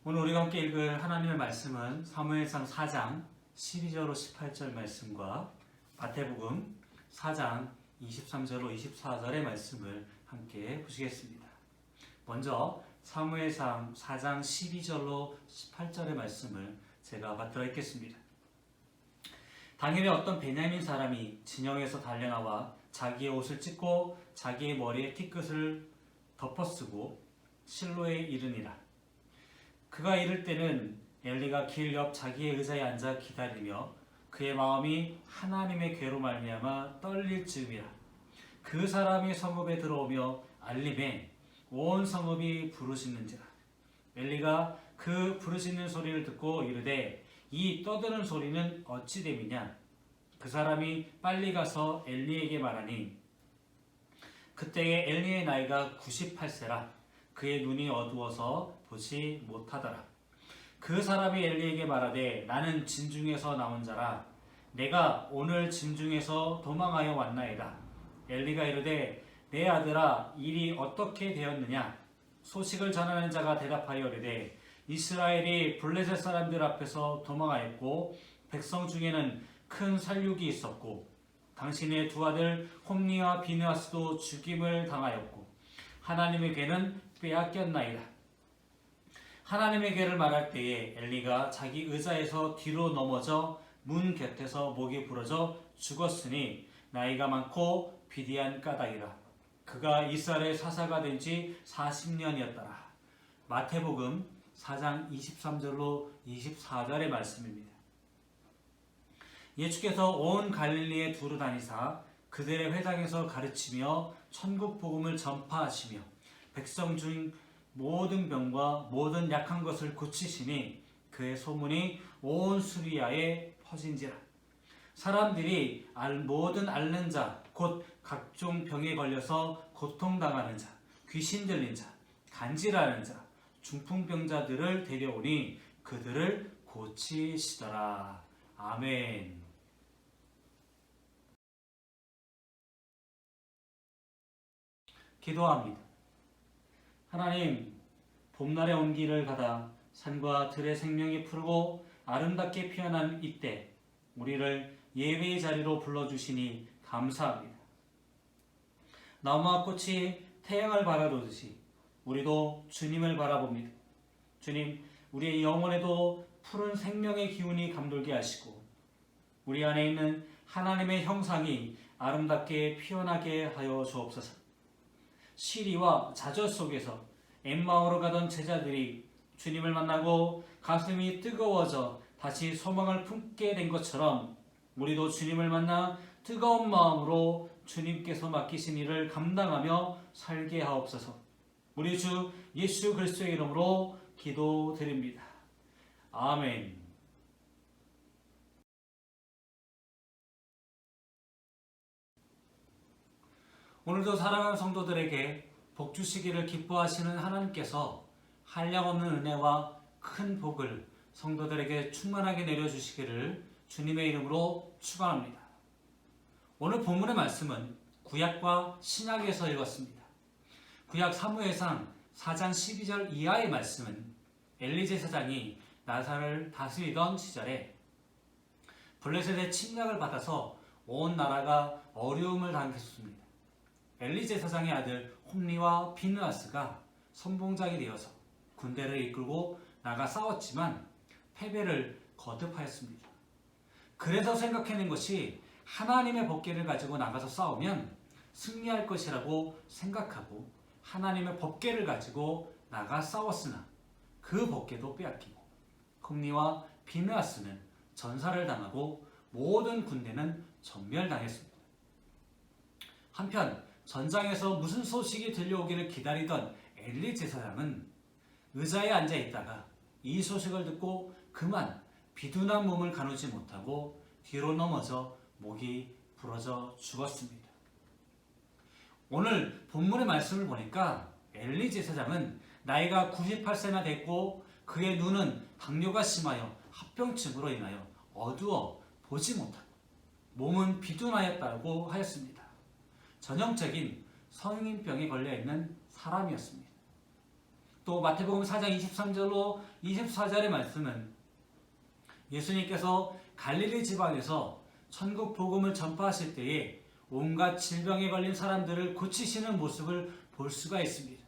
오늘 우리가 함께 읽을 하나님의 말씀은 사무엘상 4장 12절로 18절 말씀과 마태복음 4장 23절로 24절의 말씀을 함께 보시겠습니다. 먼저 사무엘상 4장 12절로 18절의 말씀을 제가 받들어 읽겠습니다. 당일에 어떤 베냐민 사람이 진영에서 달려나와 자기의 옷을 찢고 자기의 머리에 티끝을 덮어쓰고 실로에 이르니라. 그가 이를 때는 엘리가 길 옆 자기의 의자에 앉아 기다리며 그의 마음이 하나님의 괴로 말미암아 떨릴 즈음이라. 그 사람이 성읍에 들어오며 알림에 온 성읍이 부르짖는지라. 엘리가 그 부르짖는 소리를 듣고 이르되 이 떠드는 소리는 어찌 됨이냐. 그 사람이 빨리 가서 엘리에게 말하니 그때에 엘리의 나이가 98세라. 그의 눈이 어두워서 보지 못하더라. 그 사람이 엘리에게 말하되 나는 진중에서 나온 자라. 내가 오늘 진중에서 도망하여 왔나이다. 엘리가 이르되 내 아들아 일이 어떻게 되었느냐. 소식을 전하는 자가 대답하여 이르되 이스라엘이 블레셋 사람들 앞에서 도망하였고 백성 중에는 큰 살육이 있었고 당신의 두 아들 홈니와 비느하스도 죽임을 당하였고 하나님의 괴는 빼앗겼나이다. 하나님의 괴를 말할 때에 엘리가 자기 의자에서 뒤로 넘어져 문 곁에서 목이 부러져 죽었으니 나이가 많고 비디한 까닭이라. 그가 이스라엘 사사가 된 지 40년이었더라. 마태복음 4장 23절로 24절의 말씀입니다. 예수께서 온 갈릴리에 두루 다니사 그들의 회당에서 가르치며 천국 복음을 전파하시며 백성 중 모든 병과 모든 약한 것을 고치시니 그의 소문이 온 수리아에 퍼진지라. 사람들이 모든 앓는 자 곧 각종 병에 걸려서 고통당하는 자, 귀신 들린 자, 간질하는 자, 중풍병자들을 데려오니 그들을 고치시더라. 아멘. 기도합니다. 하나님, 봄날의 온기를 받아 산과 들의 생명이 푸르고 아름답게 피어난 이때 우리를 예배의 자리로 불러주시니 감사합니다. 나무와 꽃이 태양을 바라보듯이 우리도 주님을 바라봅니다. 주님, 우리의 영혼에도 푸른 생명의 기운이 감돌게 하시고 우리 안에 있는 하나님의 형상이 아름답게 피어나게 하여 주옵소서. 시리와 좌절 속에서 엠마오로 가던 제자들이 주님을 만나고 가슴이 뜨거워져 다시 소망을 품게 된 것처럼 우리도 주님을 만나 뜨거운 마음으로 주님께서 맡기신 일을 감당하며 살게 하옵소서. 우리 주 예수 그리스도의 이름으로 기도드립니다. 아멘. 오늘도 사랑하는 성도들에게 복 주시기를 기뻐하시는 하나님께서 한량없는 은혜와 큰 복을 성도들에게 충만하게 내려주시기를 주님의 이름으로 축원합니다. 오늘 본문의 말씀은 구약과 신약에서 읽었습니다. 구약 사무엘상 4장 12절 이하의 말씀은 엘리 제사장이 나사를 다스리던 시절에 블레셋의 침략을 받아서 온 나라가 어려움을 당했습니다. 엘리 제사장의 아들 홈리와 비느하스가 선봉장이 되어서 군대를 이끌고 나가 싸웠지만 패배를 거듭하였습니다. 그래서 생각해낸 것이 하나님의 법궤를 가지고 나가서 싸우면 승리할 것이라고 생각하고 하나님의 법궤를 가지고 나가 싸웠으나 그 법궤도 빼앗기고 홈리와 비느하스는 전사를 당하고 모든 군대는 전멸당했습니다. 한편 전장에서 무슨 소식이 들려오기를 기다리던 엘리 제사장은 의자에 앉아 있다가 이 소식을 듣고 그만 비둔한 몸을 가누지 못하고 뒤로 넘어져 목이 부러져 죽었습니다. 오늘 본문의 말씀을 보니까 엘리 제사장은 나이가 98세나 됐고 그의 눈은 당뇨가 심하여 합병증으로 인하여 어두워 보지 못하고 몸은 비둔하였다고 하였습니다. 전형적인 성인병에 걸려있는 사람이었습니다. 또 마태복음 4장 23절로 24절의 말씀은 예수님께서 갈릴리 지방에서 천국 복음을 전파하실 때에 온갖 질병에 걸린 사람들을 고치시는 모습을 볼 수가 있습니다.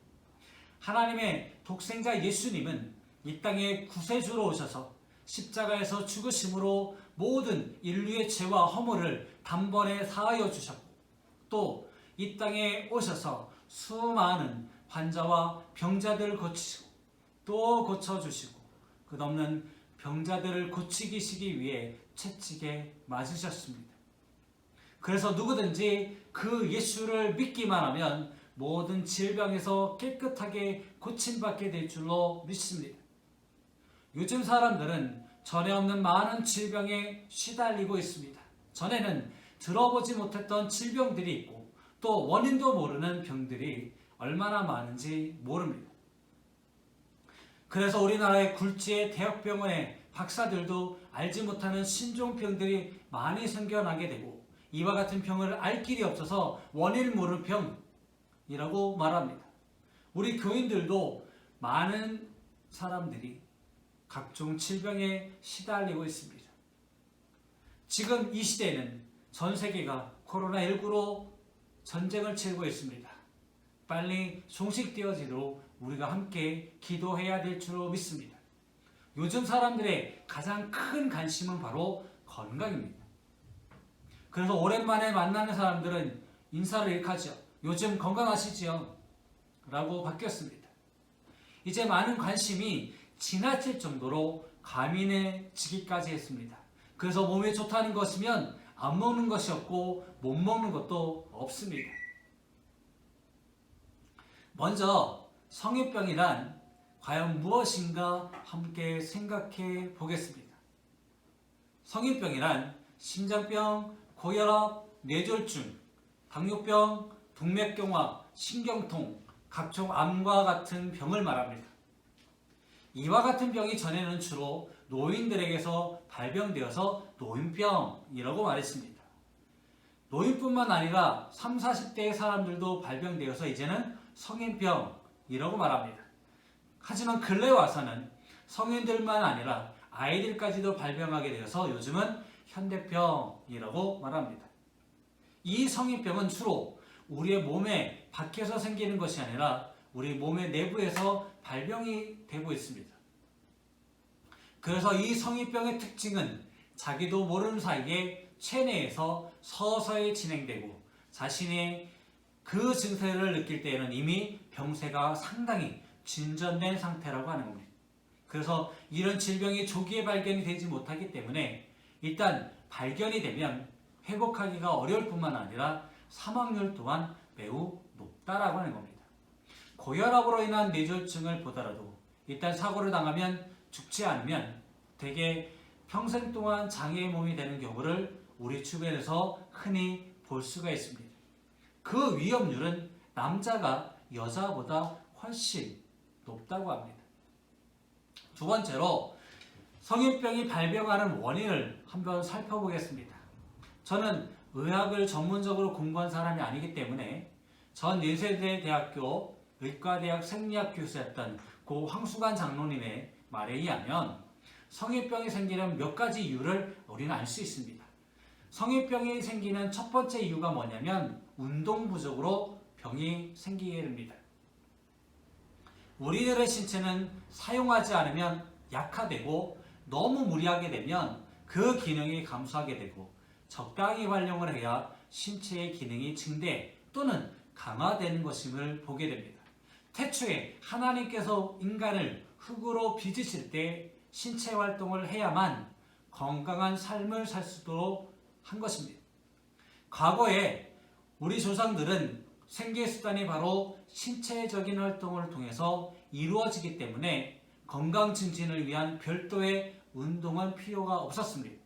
하나님의 독생자 예수님은 이 땅에 구세주로 오셔서 십자가에서 죽으심으로 모든 인류의 죄와 허물을 단번에 사하여 주셨고, 또 이 땅에 오셔서 수많은 환자와 병자들을 고치시고 또 고쳐주시고 끝없는 병자들을 고치시기 위해 채찍에 맞으셨습니다. 그래서 누구든지 그 예수를 믿기만 하면 모든 질병에서 깨끗하게 고침받게 될 줄로 믿습니다. 요즘 사람들은 전에 없는 많은 질병에 시달리고 있습니다. 전에는 들어보지 못했던 질병들이 있고 또 원인도 모르는 병들이 얼마나 많은지 모릅니다. 그래서 우리나라의 굴지의 대학병원의 박사들도 알지 못하는 신종병들이 많이 생겨나게 되고, 이와 같은 병을 알 길이 없어서 원인을 모르는 병이라고 말합니다. 우리 교인들도 많은 사람들이 각종 질병에 시달리고 있습니다. 지금 이 시대는 전 세계가 코로나19로 전쟁을 치르고 있습니다. 빨리 종식되어지도록 우리가 함께 기도해야 될 줄로 믿습니다. 요즘 사람들의 가장 큰 관심은 바로 건강입니다. 그래서 오랜만에 만나는 사람들은 인사를 이렇게 하죠. 요즘 건강하시지요? 라고 바뀌었습니다. 이제 많은 관심이 지나칠 정도로 과민해지기까지 했습니다. 그래서 몸에 좋다는 것이면 안 먹는 것이 없고 못 먹는 것도 없습니다. 먼저 성인병이란 과연 무엇인가 함께 생각해 보겠습니다. 성인병이란 심장병, 고혈압, 뇌졸중, 당뇨병, 동맥경화, 신경통, 각종 암과 같은 병을 말합니다. 이와 같은 병이 전에는 주로 노인들에게서 발병되어서 노인병이라고 말했습니다. 노인뿐만 아니라 30, 40대의 사람들도 발병되어서 이제는 성인병이라고 말합니다. 하지만 근래 와서는 성인들만 아니라 아이들까지도 발병하게 되어서 요즘은 현대병이라고 말합니다. 이 성인병은 주로 우리의 몸에 밖에서 생기는 것이 아니라 우리 몸의 내부에서 발병이 되고 있습니다. 그래서 이 성인병의 특징은 자기도 모르는 사이에 체내에서 서서히 진행되고, 자신의 그 증세를 느낄 때에는 이미 병세가 상당히 진전된 상태라고 하는 겁니다. 그래서 이런 질병이 조기에 발견이 되지 못하기 때문에 일단 발견이 되면 회복하기가 어려울 뿐만 아니라 사망률 또한 매우 높다라고 하는 겁니다. 고혈압으로 인한 뇌졸중을 보더라도 일단 사고를 당하면 죽지 않으면 대개 평생 동안 장애의 몸이 되는 경우를 우리 주변에서 흔히 볼 수가 있습니다. 그 위험률은 남자가 여자보다 훨씬 높다고 합니다. 두 번째로 성인병이 발병하는 원인을 한번 살펴보겠습니다. 저는 의학을 전문적으로 공부한 사람이 아니기 때문에 전 예세대 대학교 의과대학 생리학 교수였던 고 황수관 장로님의 말에 의하면 성인병이 생기는 몇 가지 이유를 우리는 알 수 있습니다. 성인병이 생기는 첫 번째 이유가 뭐냐면 운동 부족으로 병이 생기게 됩니다. 우리들의 신체는 사용하지 않으면 약화되고 너무 무리하게 되면 그 기능이 감소하게 되고, 적당히 활용을 해야 신체의 기능이 증대 또는 강화되는 것임을 보게 됩니다. 태초에 하나님께서 인간을 흙으로 빚으실 때 신체 활동을 해야만 건강한 삶을 살 수 있도록 한 것입니다. 과거에 우리 조상들은 생계 수단이 바로 신체적인 활동을 통해서 이루어지기 때문에 건강 증진을 위한 별도의 운동은 필요가 없었습니다.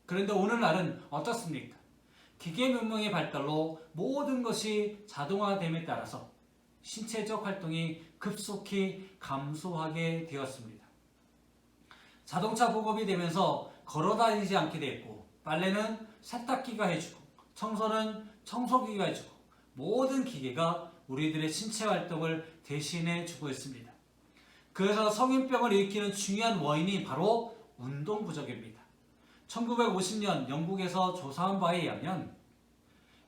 그런데 오늘날은 어떻습니까? 기계문명의 발달로 모든 것이 자동화됨에 따라서 신체적 활동이 급속히 감소하게 되었습니다. 자동차 보급이 되면서 걸어다니지 않게 됐고, 빨래는 세탁기가 해주고, 청소는 청소기가 해주고, 모든 기계가 우리들의 신체 활동을 대신해 주고 있습니다. 그래서 성인병을 일으키는 중요한 원인이 바로 운동 부족입니다. 1950년 영국에서 조사한 바에 의하면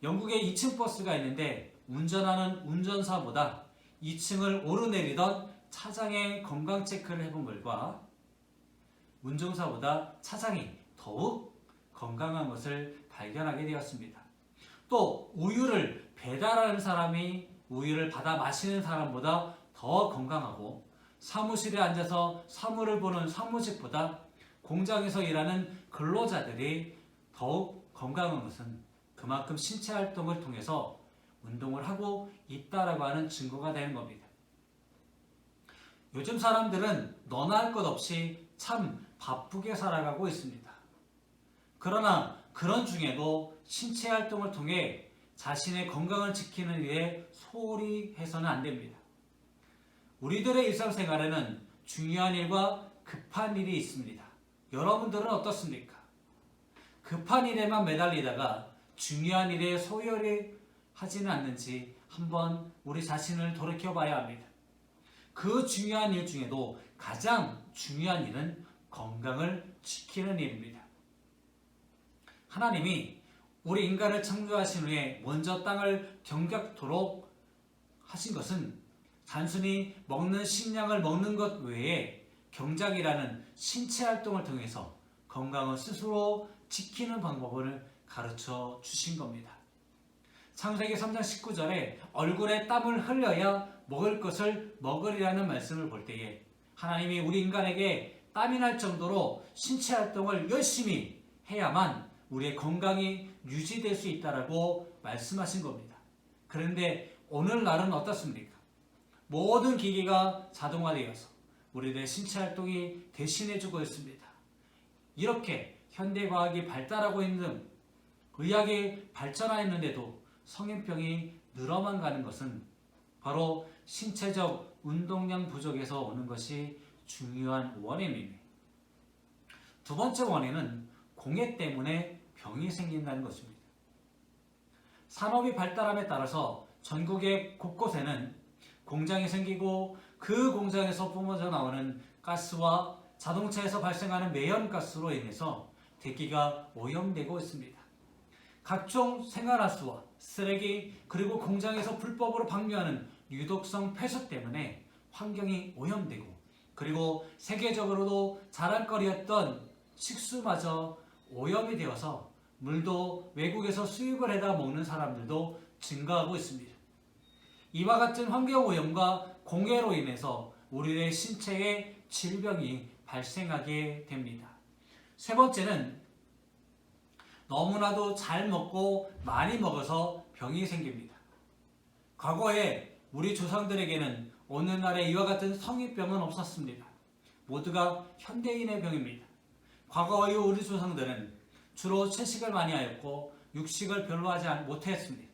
영국에 2층 버스가 있는데 운전하는 운전사보다 2층을 오르내리던 차장의 건강 체크를 해본 결과 운전사보다 차장이 더욱 건강한 것을 발견하게 되었습니다. 또 우유를 배달하는 사람이 우유를 받아 마시는 사람보다 더 건강하고 사무실에 앉아서 사무를 보는 사무직보다 공장에서 일하는 근로자들이 더욱 건강한 것은 그만큼 신체 활동을 통해서 운동을 하고 있다라고 하는 증거가 되는 겁니다. 요즘 사람들은 너나 할 것 없이 참 바쁘게 살아가고 있습니다. 그러나 그런 중에도 신체 활동을 통해 자신의 건강을 지키는 일에 소홀히 해서는 안 됩니다. 우리들의 일상생활에는 중요한 일과 급한 일이 있습니다. 여러분들은 어떻습니까? 급한 일에만 매달리다가 중요한 일에 소홀히 하지는 않는지 한번 우리 자신을 돌이켜봐야 합니다. 그 중요한 일 중에도 가장 중요한 일은 건강을 지키는 일입니다. 하나님이 우리 인간을 창조하신 후에 먼저 땅을 경작토록 하신 것은 단순히 먹는 식량을 먹는 것 외에 경작이라는 신체 활동을 통해서 건강을 스스로 지키는 방법을 가르쳐 주신 겁니다. 창세기 3장 19절에 얼굴에 땀을 흘려야 먹을 것을 먹으리라는 말씀을 볼 때에 하나님이 우리 인간에게 땀이 날 정도로 신체 활동을 열심히 해야만 우리의 건강이 유지될 수 있다라고 말씀하신 겁니다. 그런데 오늘날은 어떻습니까? 모든 기기가 자동화되어서 우리들의 신체 활동이 대신해주고 있습니다. 이렇게 현대과학이 발달하고 있는 의학이 발전하였는데도 성인병이 늘어만 가는 것은 바로 신체적 운동량 부족에서 오는 것이 중요한 원인입니다. 두 번째 원인은 공해 때문에 병이 생긴다는 것입니다. 산업이 발달함에 따라서 전국의 곳곳에는 공장이 생기고 그 공장에서 뿜어져 나오는 가스와 자동차에서 발생하는 매연가스로 인해서 대기가 오염되고 있습니다. 각종 생활하수와 쓰레기 그리고 공장에서 불법으로 방류하는 유독성 폐수 때문에 환경이 오염되고 그리고 세계적으로도 자랑거리였던 식수마저 오염이 되어서 물도 외국에서 수입을 해다 먹는 사람들도 증가하고 있습니다. 이와 같은 환경오염과 공해로 인해서 우리의 신체에 질병이 발생하게 됩니다. 세 번째는 너무나도 잘 먹고 많이 먹어서 병이 생깁니다. 과거에 우리 조상들에게는 오늘날의 이와 같은 성인병은 없었습니다. 모두가 현대인의 병입니다. 과거의 우리 조상들은 주로 채식을 많이 하였고 육식을 별로 하지 못했습니다.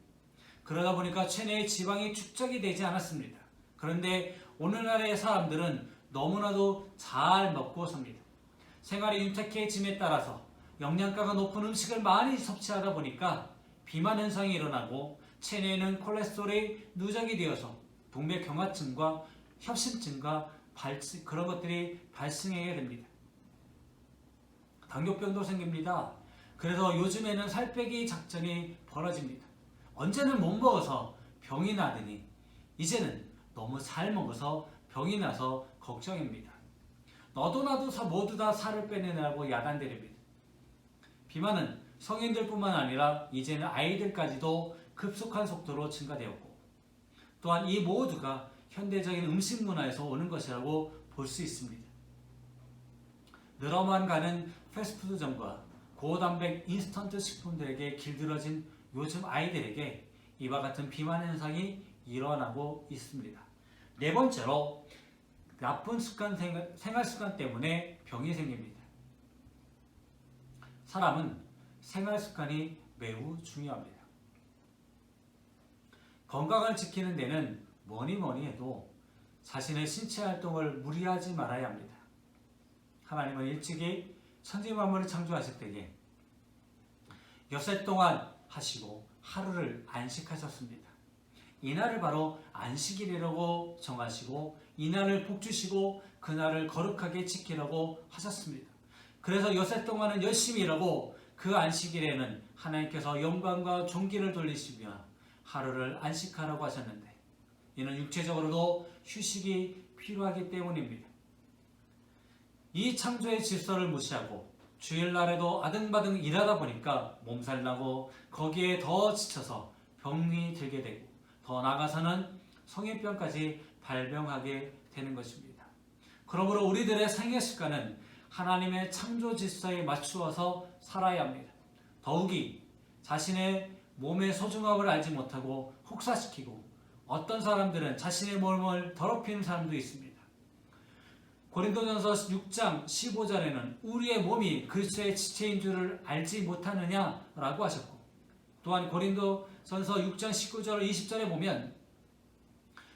그러다 보니까 체내에 지방이 축적이 되지 않았습니다. 그런데 오늘날의 사람들은 너무나도 잘 먹고 삽니다. 생활이 윤택해짐에 따라서 영양가가 높은 음식을 많이 섭취하다 보니까 비만 현상이 일어나고 체내에는 콜레스테롤이 누적이 되어서 동맥경화증과 협심증과 그런 것들이 발생하게 됩니다. 당뇨병도 생깁니다. 그래서 요즘에는 살 빼기 작전이 벌어집니다. 언제는 못 먹어서 병이 나더니 이제는 너무 잘 먹어서 병이 나서 걱정입니다. 너도 나도 모두 다 살을 빼내느라고 야단들입니다. 비만은 성인들뿐만 아니라 이제는 아이들까지도 급속한 속도로 증가되었고 또한 이 모두가 현대적인 음식 문화에서 오는 것이라고 볼 수 있습니다. 늘어만 가는 패스트푸드점과 고단백 인스턴트 식품들에게 길들여진 요즘 아이들에게 이와 같은 비만 현상이 일어나고 있습니다. 네 번째로 나쁜 생활 습관 때문에 병이 생깁니다. 사람은 생활 습관이 매우 중요합니다. 건강을 지키는 데는 뭐니 해도 자신의 신체 활동을 무리하지 말아야 합니다. 하나님은 일찍이 천지 만물을 창조하실 때에 엿새 동안 하시고 하루를 안식하셨습니다. 이날을 바로 안식일이라고 정하시고 이날을 복주시고 그날을 거룩하게 지키라고 하셨습니다. 그래서 여세 동안은 열심히 일하고 그 안식일에는 하나님께서 영광과 존귀를 돌리시며 하루를 안식하라고 하셨는데 이는 육체적으로도 휴식이 필요하기 때문입니다. 이 창조의 질서를 무시하고 주일날에도 아등바등 일하다 보니까 몸살나고 거기에 더 지쳐서 병이 들게 되고 더 나아가서는 성인병까지 발병하게 되는 것입니다. 그러므로 우리들의 생애 습관은 하나님의 창조 질서에 맞추어서 살아야 합니다. 더욱이 자신의 몸의 소중함을 알지 못하고 혹사시키고 어떤 사람들은 자신의 몸을 더럽히는 사람도 있습니다. 고린도전서 6장 15절에는 우리의 몸이 그리스도의 지체인 줄을 알지 못하느냐라고 하셨고 또한 고린도전서 6장 19절 20절에 보면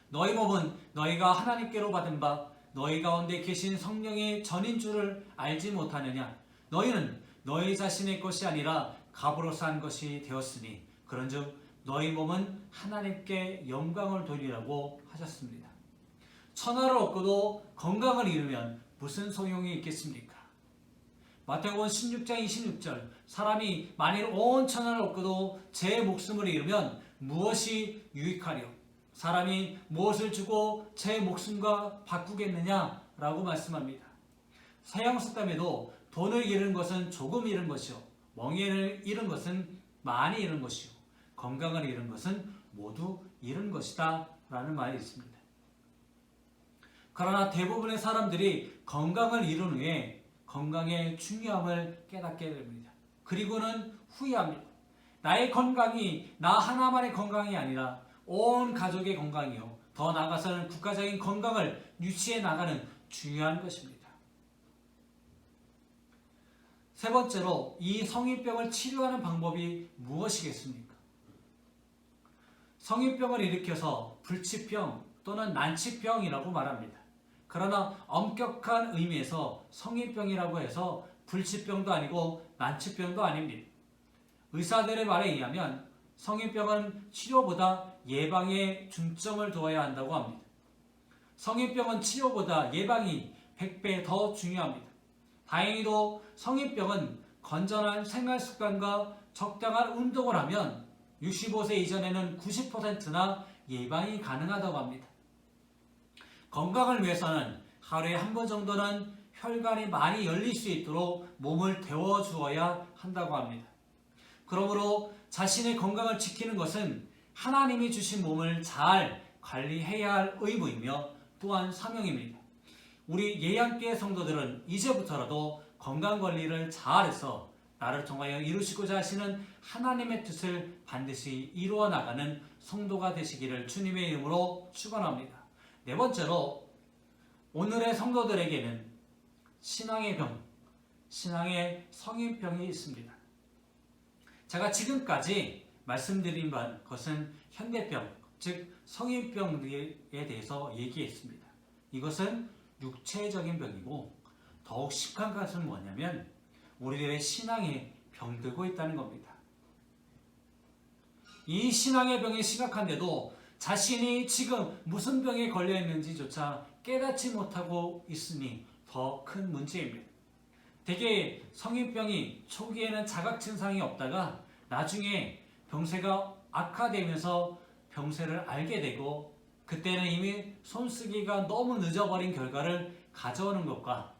너희 몸은 너희가 하나님께로 받은 바 너희 가운데 계신 성령의 전인 줄을 알지 못하느냐 너희는 너희 자신의 것이 아니라 값으로 산 것이 되었으니 그런즉 너희 몸은 하나님께 영광을 돌리라고 하셨습니다. 천하를 얻고도 건강을 잃으면 무슨 소용이 있겠습니까? 마태복음 16장 26절 사람이 만일 온 천하를 얻고도 제 목숨을 잃으면 무엇이 유익하리요? 사람이 무엇을 주고 제 목숨과 바꾸겠느냐라고 말씀합니다. 서양석담에도 돈을 잃은 것은 조금 잃은 것이요 명예를 잃은 것은 많이 잃은 것이요 건강을 잃은 것은 모두 잃은 것이다 라는 말이 있습니다. 그러나 대부분의 사람들이 건강을 잃은 후에 건강의 중요함을 깨닫게 됩니다. 그리고는 후회합니다. 나의 건강이 나 하나만의 건강이 아니라 온 가족의 건강이요. 더 나아가서는 국가적인 건강을 유지해 나가는 중요한 것입니다. 세 번째로 이 성인병을 치료하는 방법이 무엇이겠습니까? 성인병을 일으켜서 불치병 또는 난치병이라고 말합니다. 그러나 엄격한 의미에서 성인병이라고 해서 불치병도 아니고 난치병도 아닙니다. 의사들의 말에 의하면 성인병은 치료보다 예방에 중점을 두어야 한다고 합니다. 성인병은 치료보다 예방이 100배 더 중요합니다. 다행히도 성인병은 건전한 생활습관과 적당한 운동을 하면 65세 이전에는 90%나 예방이 가능하다고 합니다. 건강을 위해서는 하루에 한 번 정도는 혈관이 많이 열릴 수 있도록 몸을 데워주어야 한다고 합니다. 그러므로 자신의 건강을 지키는 것은 하나님이 주신 몸을 잘 관리해야 할 의무이며 또한 사명입니다. 우리 예양교회 성도들은 이제부터라도 건강관리를 잘해서 나를 통하여 이루시고자 하시는 하나님의 뜻을 반드시 이루어 나가는 성도가 되시기를 주님의 이름으로 축원합니다. 네 번째로 오늘의 성도들에게는 신앙의 병, 신앙의 성인병이 있습니다. 제가 지금까지 말씀드린 것은 현대병, 즉 성인병에 대해서 얘기했습니다. 이것은 육체적인 병이고 더욱 심각한 것은 뭐냐면 우리들의 신앙에 병들고 있다는 겁니다. 이 신앙의 병이 심각한데도 자신이 지금 무슨 병에 걸려 있는지조차 깨닫지 못하고 있으니 더 큰 문제입니다. 대개 성인병이 초기에는 자각 증상이 없다가 나중에 병세가 악화되면서 병세를 알게 되고 그때는 이미 손쓰기가 너무 늦어버린 결과를 가져오는 것과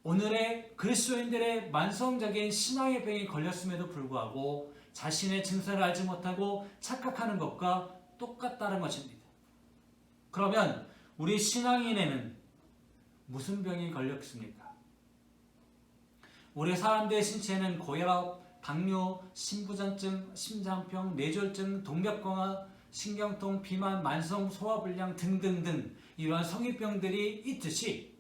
오늘의 그리스도인들의 만성적인 신앙의 병이 걸렸음에도 불구하고 자신의 증세를 알지 못하고 착각하는 것과 똑같다는 것입니다. 그러면 우리 신앙인에는 무슨 병이 걸렸습니까? 우리 사람들의 신체에는 고혈압, 당뇨, 심부전증, 심장병, 뇌졸중, 동맥경화, 신경통, 비만, 만성 소화불량 등등등 이러한 성인병들이 있듯이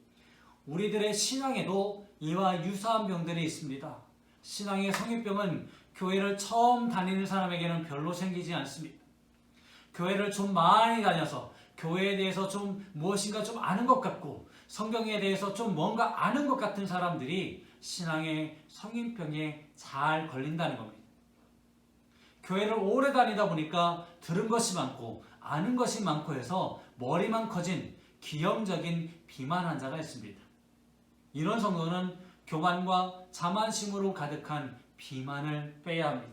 우리들의 신앙에도 이와 유사한 병들이 있습니다. 신앙의 성인병은 교회를 처음 다니는 사람에게는 별로 생기지 않습니다. 교회를 좀 많이 다녀서 교회에 대해서 좀 무엇인가 좀 아는 것 같고 성경에 대해서 좀 뭔가 아는 것 같은 사람들이 신앙의 성인병에 잘 걸린다는 겁니다. 교회를 오래 다니다 보니까 들은 것이 많고 아는 것이 많고 해서 머리만 커진 기형적인 비만한 자가 있습니다. 이런 성도는 교만과 자만심으로 가득한 비만을 빼야 합니다.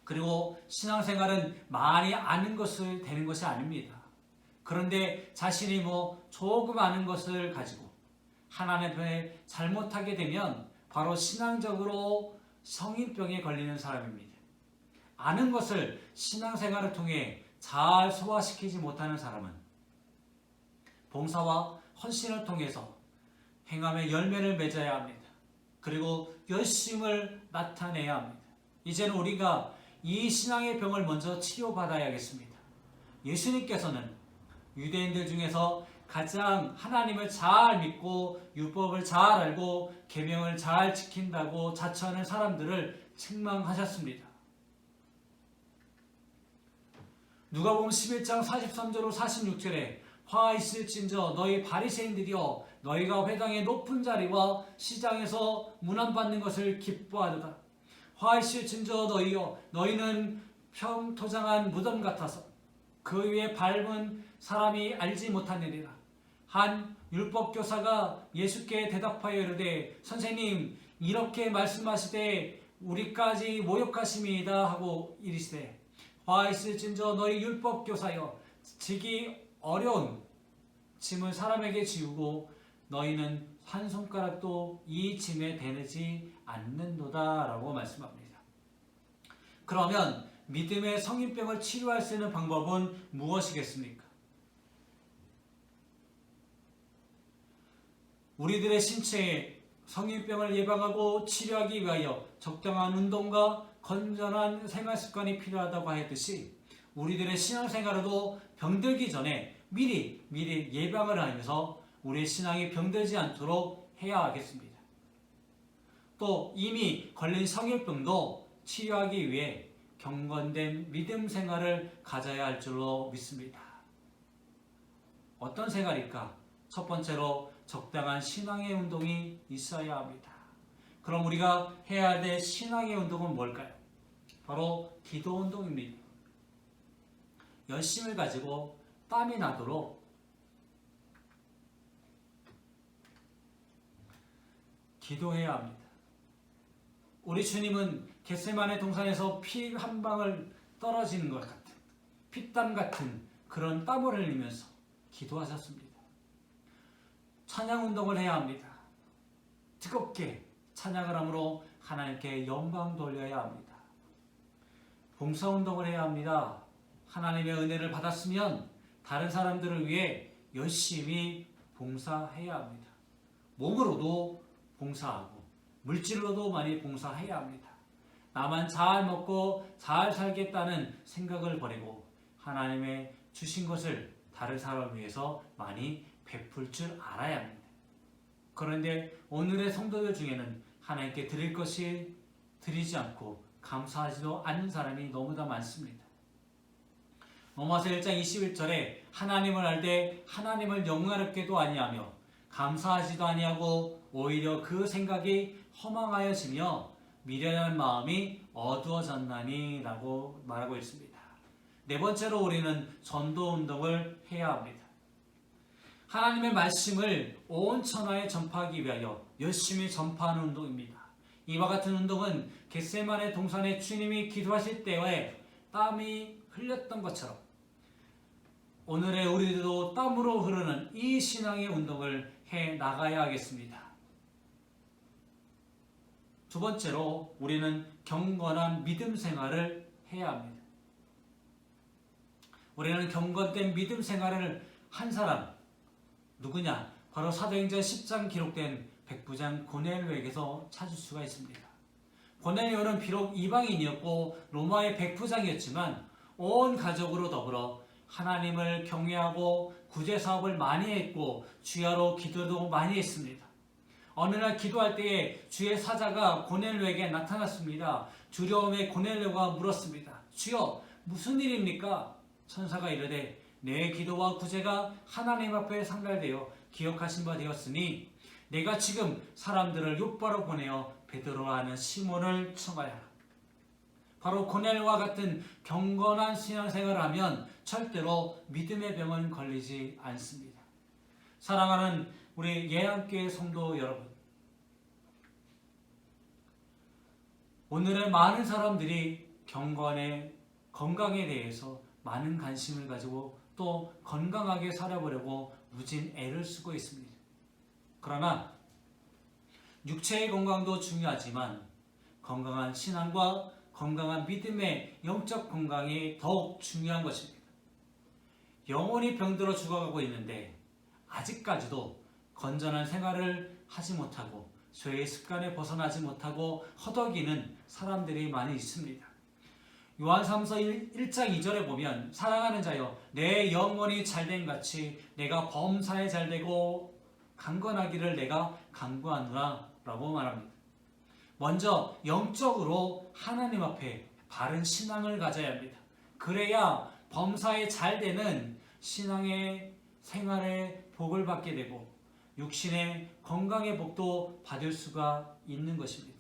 그리고 신앙생활은 많이 아는 것을 되는 것이 아닙니다. 그런데 자신이 조금 아는 것을 가지고 하나님 앞에 잘못하게 되면 바로 신앙적으로 성인병에 걸리는 사람입니다. 아는 것을 신앙생활을 통해 잘 소화시키지 못하는 사람은 봉사와 헌신을 통해서 행함의 열매를 맺어야 합니다. 그리고 열심을 나타내야 합니다. 이제는 우리가 이 신앙의 병을 먼저 치료받아야겠습니다. 예수님께서는 유대인들 중에서 가장 하나님을 잘 믿고 율법을 잘 알고 계명을 잘 지킨다고 자처하는 사람들을 책망하셨습니다. 누가복음 11장 43절로 46절에 화 있을진저 너희 바리새인들이여 너희가 회당의 높은 자리와 시장에서 문안받는 것을 기뻐하도다. 화 있을진저 너희여 너희는 평토장한 무덤 같아서 그 위에 밟은 사람이 알지 못하느니라. 한 율법교사가 예수께 대답하여 이르되 선생님 이렇게 말씀하시되 우리까지 모욕하심이다 하고 이르시되 화 있을진저 너희 율법교사여 지기 어려운 짐을 사람에게 지우고 너희는 한 손가락도 이 짐에 대지 않는도다 라고 말씀합니다. 그러면 믿음의 성인병을 치료할 수 있는 방법은 무엇이겠습니까? 우리들의 신체에 성인병을 예방하고 치료하기 위하여 적당한 운동과 건전한 생활습관이 필요하다고 하였듯이 우리들의 신앙생활에도 병들기 전에 미리 예방을 하면서 우리의 신앙이 병들지 않도록 해야 하겠습니다. 또 이미 걸린 성인병도 치료하기 위해 경건된 믿음 생활을 가져야 할 줄로 믿습니다. 어떤 생활일까? 첫 번째로 적당한 신앙의 운동이 있어야 합니다. 그럼 우리가 해야 될 신앙의 운동은 뭘까요? 바로 기도 운동입니다. 열심을 가지고 땀이 나도록 기도해야 합니다. 우리 주님은 겟세마네 동산에서 피 한 방울 떨어지는 것 같은 피땀 같은 그런 땀을 흘리면서 기도하셨습니다. 찬양 운동을 해야 합니다. 뜨겁게 찬양을 함으로 하나님께 영광 돌려야 합니다. 봉사 운동을 해야 합니다. 하나님의 은혜를 받았으면 다른 사람들을 위해 열심히 봉사해야 합니다. 몸으로도 봉사하고 물질로도 많이 봉사해야 합니다. 나만 잘 먹고 잘 살겠다는 생각을 버리고 하나님의 주신 것을 다른 사람을 위해서 많이 베풀 줄 알아야 합니다. 그런데 오늘의 성도들 중에는 하나님께 드릴 것이 드리지 않고 감사하지도 않는 사람이 너무나 많습니다. 로마서 1장 21절에 하나님을 알되 하나님을 영광롭게도 아니하며 감사하지도 아니하고 오히려 그 생각이 허망하여지며 미련한 마음이 어두워졌나니 라고 말하고 있습니다. 네 번째로 우리는 전도 운동을 해야 합니다. 하나님의 말씀을 온 천하에 전파하기 위하여 열심히 전파하는 운동입니다. 이와 같은 운동은 겟세마네 동산에 주님이 기도하실 때에 땀이 흘렸던 것처럼 오늘의 우리들도 땀으로 흐르는 이 신앙의 운동을 해 나가야 하겠습니다. 두 번째로 우리는 경건한 믿음 생활을 해야 합니다. 우리는 경건된 믿음 생활을 한 사람 누구냐? 바로 사도행전 10장 기록된 백부장 고넬료에게서 찾을 수가 있습니다. 고넬료는 비록 이방인이었고 로마의 백부장이었지만 온 가족으로 더불어 하나님을 경외하고 구제사업을 많이 했고 주야로 기도도 많이 했습니다. 어느 날 기도할 때에 주의 사자가 고넬료에게 나타났습니다. 두려움에 고넬료가 물었습니다. 주여 무슨 일입니까? 천사가 이르되 내 기도와 구제가 하나님 앞에 상달되어 기억하신 바 되었으니 내가 지금 사람들을 욥바로 보내어 베드로라 하는 시몬을 청하여라. 바로 고넬과 같은 경건한 신앙생활을 하면 절대로 믿음의 병은 걸리지 않습니다. 사랑하는 우리 예안교회 성도 여러분, 오늘은 많은 사람들이 건강에 대해서 많은 관심을 가지고 또 건강하게 살아보려고 무진 애를 쓰고 있습니다. 그러나 육체의 건강도 중요하지만 건강한 신앙과 건강한 믿음의 영적 건강이 더욱 중요한 것입니다. 영혼이 병들어 죽어가고 있는데 아직까지도 건전한 생활을 하지 못하고 죄의 습관에 벗어나지 못하고 허덕이는 사람들이 많이 있습니다. 요한삼서 1장 2절에 보면 사랑하는 자여 내 영혼이 잘된 같이 내가 범사에 잘되고 강건하기를 내가 간구하노라 라고 말합니다. 먼저 영적으로 하나님 앞에 바른 신앙을 가져야 합니다. 그래야 범사에 잘되는 신앙의 생활의 복을 받게 되고 육신의 건강의 복도 받을 수가 있는 것입니다.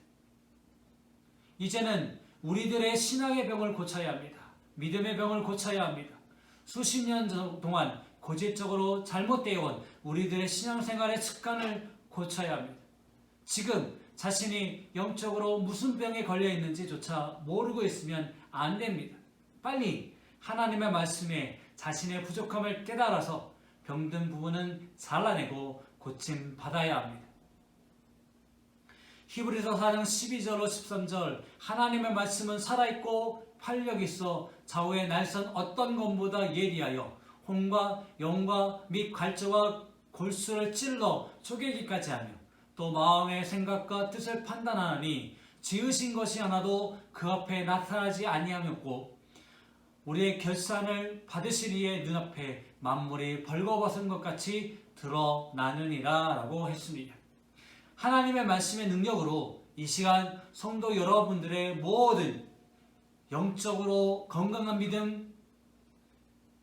이제는 우리들의 신앙의 병을 고쳐야 합니다. 믿음의 병을 고쳐야 합니다. 수십 년 동안 고질적으로 잘못되어 온 우리들의 신앙생활의 습관을 고쳐야 합니다. 지금 자신이 영적으로 무슨 병에 걸려 있는지조차 모르고 있으면 안 됩니다. 빨리 하나님의 말씀에 자신의 부족함을 깨달아서 병든 부분은 잘라내고 고침 받아야 합니다. 히브리서 4장 12절로 13절 하나님의 말씀은 살아있고 활력이 있어 좌우의 날선 어떤 검보다 예리하여 혼과 영과 및 갈저와 골수를 찔러 쪼개기까지 하며 또 마음의 생각과 뜻을 판단하니 지으신 것이 하나도 그 앞에 나타나지 아니하였고 우리의 결산을 받으시리에 눈앞에 만물이 벌거벗은 것 같이 드러나느니라 라고 했습니다. 하나님의 말씀의 능력으로 이 시간 성도 여러분들의 모든 영적으로 건강한 믿음,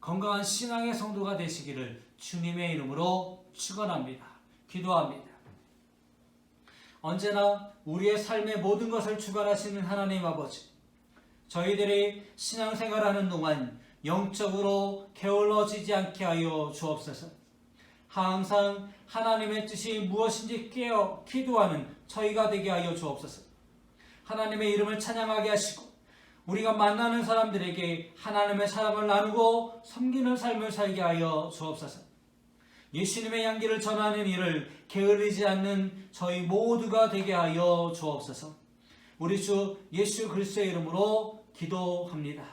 건강한 신앙의 성도가 되시기를 주님의 이름으로 축원합니다. 기도합니다. 언제나 우리의 삶의 모든 것을 주관하시는 하나님 아버지, 저희들이 신앙생활하는 동안 영적으로 게을러지지 않게 하여 주옵소서. 항상 하나님의 뜻이 무엇인지 깨어 기도하는 저희가 되게 하여 주옵소서. 하나님의 이름을 찬양하게 하시고 우리가 만나는 사람들에게 하나님의 사랑을 나누고 섬기는 삶을 살게 하여 주옵소서. 예수님의 향기를 전하는 일을 게으르지 않는 저희 모두가 되게 하여 주옵소서. 우리 주 예수 그리스도의 이름으로 기도합니다.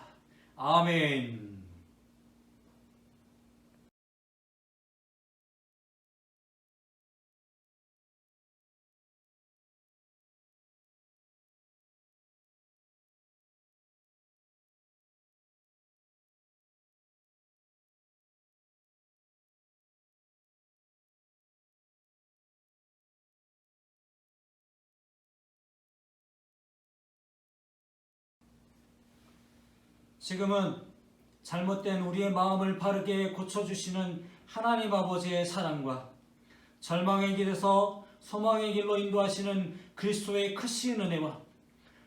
아멘. 지금은 잘못된 우리의 마음을 바르게 고쳐주시는 하나님 아버지의 사랑과 절망의 길에서 소망의 길로 인도하시는 그리스도의 크신 은혜와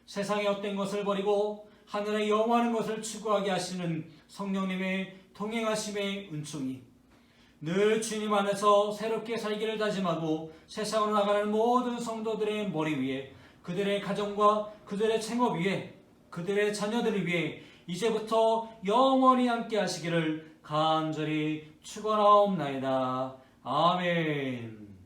세상의 헛된 것을 버리고 하늘의 영원한 것을 추구하게 하시는 성령님의 동행하심의 은총이 늘 주님 안에서 새롭게 살기를 다짐하고 세상으로 나가는 모든 성도들의 머리 위에, 그들의 가정과 그들의 생업 위에, 그들의 자녀들을 위해 이제부터 영원히 함께 하시기를 간절히 축원하옵나이다. 아멘.